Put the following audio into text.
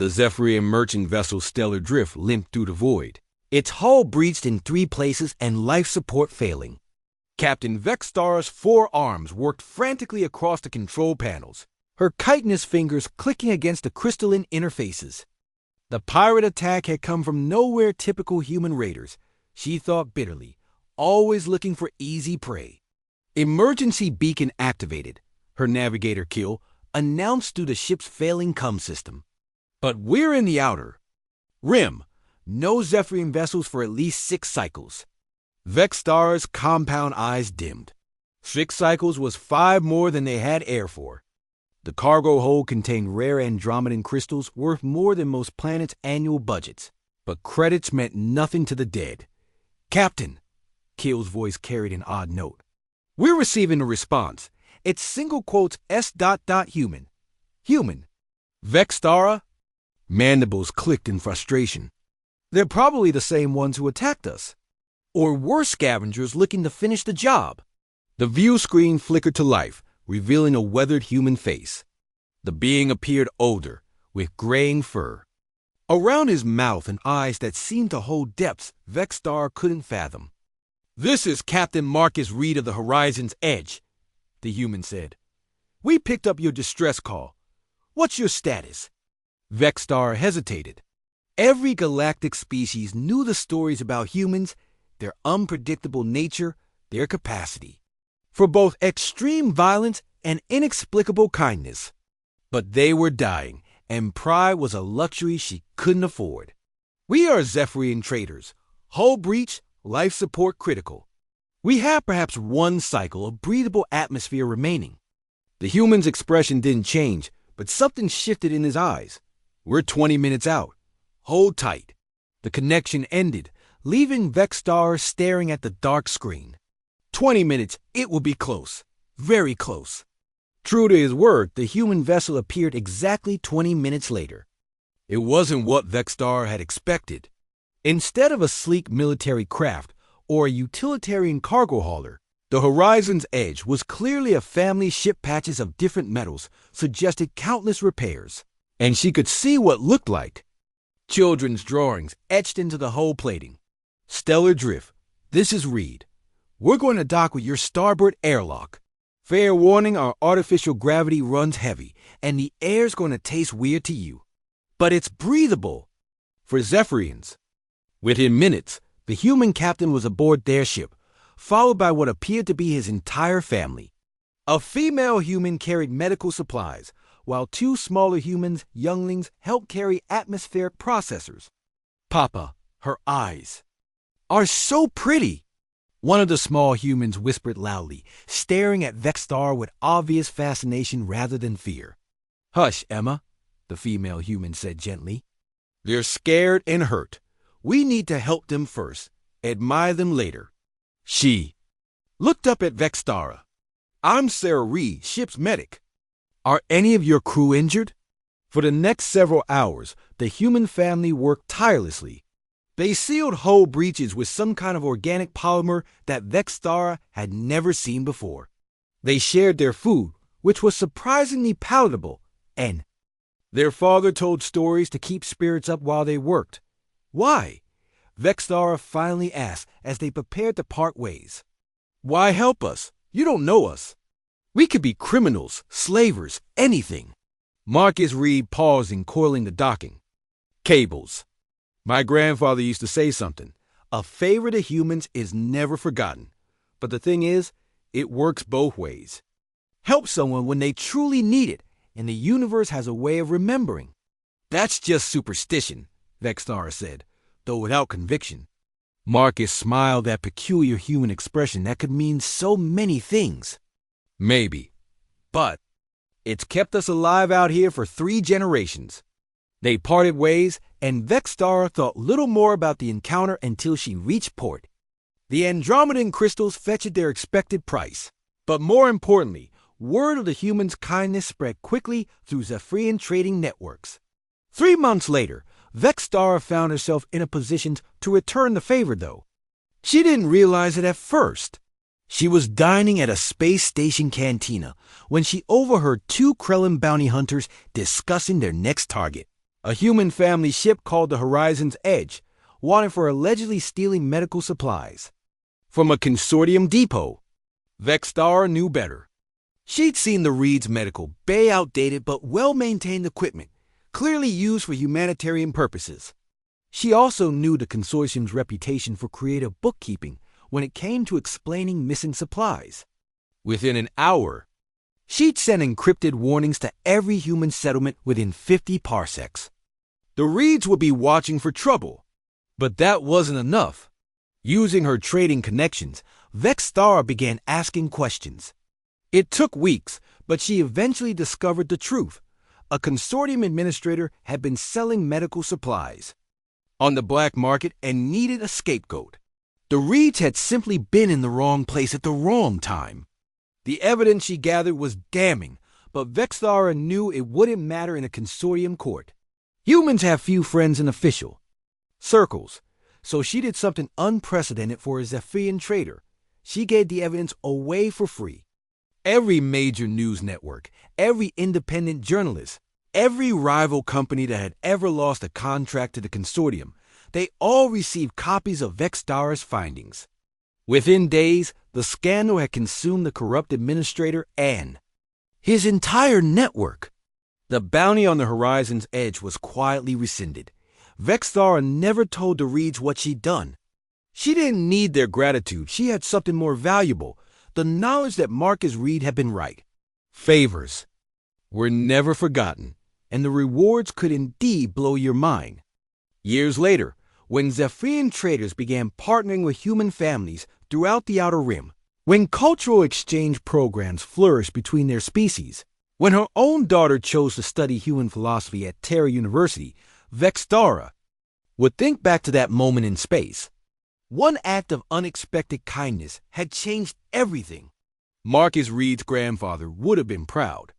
The Zephyrian merchant vessel Stellar Drift limped through the void, its hull breached in 3 places and life support failing. Captain Vextara's 4 arms worked frantically across the control panels, her chitinous fingers clicking against the crystalline interfaces. The pirate attack had come from nowhere typical human raiders, she thought bitterly, always looking for easy prey. Emergency beacon activated, her navigator kill announced through the ship's failing comm system. But we're in the outer rim. No Zephyrian vessels for at least 6 cycles. Vextara's compound eyes dimmed. 6 cycles was 5 more than they had air for. The cargo hold contained rare Andromedan crystals worth more than most planets' annual budgets. But credits meant nothing to the dead. Captain, Keel's voice carried an odd note. We're receiving a response. It's single quotes S.human. Human. Vextara? Mandibles clicked in frustration. They're probably the same ones who attacked us. Or were scavengers looking to finish the job. The view screen flickered to life, revealing a weathered human face. The being appeared older, with graying fur. Around his mouth and eyes that seemed to hold depths Vextara couldn't fathom. This is Captain Marcus Reed of the Horizon's Edge, the human said. We picked up your distress call. What's your status? Vextara hesitated. Every galactic species knew the stories about humans, their unpredictable nature, their capacity for both extreme violence and inexplicable kindness. But they were dying, and pride was a luxury she couldn't afford. We are Zephyrian traders, hull breach, life support critical. We have perhaps 1 cycle of breathable atmosphere remaining. The human's expression didn't change, but something shifted in his eyes. We're 20 minutes out. Hold tight. The connection ended, leaving Vextara staring at the dark screen. 20 minutes, it will be close. Very close. True to his word, the human vessel appeared exactly 20 minutes later. It wasn't what Vextara had expected. Instead of a sleek military craft or a utilitarian cargo hauler, the Horizon's Edge was clearly a family ship. Patches of different metals suggested countless repairs, and she could see what looked like children's drawings etched into the hull plating. Stellar Drift, this is Reed. We're going to dock with your starboard airlock. Fair warning, our artificial gravity runs heavy, and the air's going to taste weird to you. But it's breathable. For Zephyrians. Within minutes, the human captain was aboard their ship, followed by what appeared to be his entire family. A female human carried medical supplies, while 2 smaller humans, younglings, helped carry atmospheric processors. Papa, her eyes, are so pretty. One of the small humans whispered loudly, staring at Vextara with obvious fascination rather than fear. Hush, Emma, the female human said gently. They're scared and hurt. We need to help them first, admire them later. She looked up at Vextara. I'm Sarah Reed, ship's medic. Are any of your crew injured? For the next several hours, the human family worked tirelessly. They sealed hull breaches with some kind of organic polymer that Vextara had never seen before. They shared their food, which was surprisingly palatable, and their father told stories to keep spirits up while they worked. Why? Vextara finally asked as they prepared to part ways. Why help us? You don't know us. We could be criminals, slavers, anything. Marcus Reed paused in coiling the docking. Cables. My grandfather used to say something. A favor to humans is never forgotten. But the thing is, it works both ways. Help someone when they truly need it, and the universe has a way of remembering. That's just superstition, Vextara said, though without conviction. Marcus smiled that peculiar human expression that could mean so many things. Maybe. But it's kept us alive out here for 3 generations. They parted ways, and Vextara thought little more about the encounter until she reached port. The Andromedan crystals fetched their expected price. But more importantly, word of the humans' kindness spread quickly through Zephyrian trading networks. 3 months later, Vextara found herself in a position to return the favor, though. She didn't realize it at first. She was dining at a space station cantina when she overheard 2 Krellin bounty hunters discussing their next target. A human family ship called the Horizon's Edge wanted for allegedly stealing medical supplies from a consortium depot. Vexstar knew better. She'd seen the Reed's medical bay outdated but well-maintained equipment, clearly used for humanitarian purposes. She also knew the consortium's reputation for creative bookkeeping when it came to explaining missing supplies. Within an hour, she'd sent encrypted warnings to every human settlement within 50 parsecs. The Reeds would be watching for trouble, but that wasn't enough. Using her trading connections, Vexstar began asking questions. It took weeks, but she eventually discovered the truth. A consortium administrator had been selling medical supplies on the black market and needed a scapegoat. The Reeds had simply been in the wrong place at the wrong time. The evidence she gathered was damning, but Vexstar knew it wouldn't matter in a consortium court. Humans have few friends in official circles, so she did something unprecedented for a Zephyrian trader. She gave the evidence away for free. Every major news network, every independent journalist, every rival company that had ever lost a contract to the consortium, they all received copies of Vexstar's findings. Within days, the scandal had consumed the corrupt administrator and his entire network. The bounty on the Horizon's Edge was quietly rescinded. Vexstar never told the Reeds what she'd done. She didn't need their gratitude. She had something more valuable, the knowledge that Marcus Reed had been right. Favors were never forgotten, and the rewards could indeed blow your mind. Years later, when Zephyrian traders began partnering with human families throughout the Outer Rim, when cultural exchange programs flourished between their species, when her own daughter chose to study human philosophy at Terra University, Vextara would think back to that moment in space. One act of unexpected kindness had changed everything. Marcus Reed's grandfather would have been proud.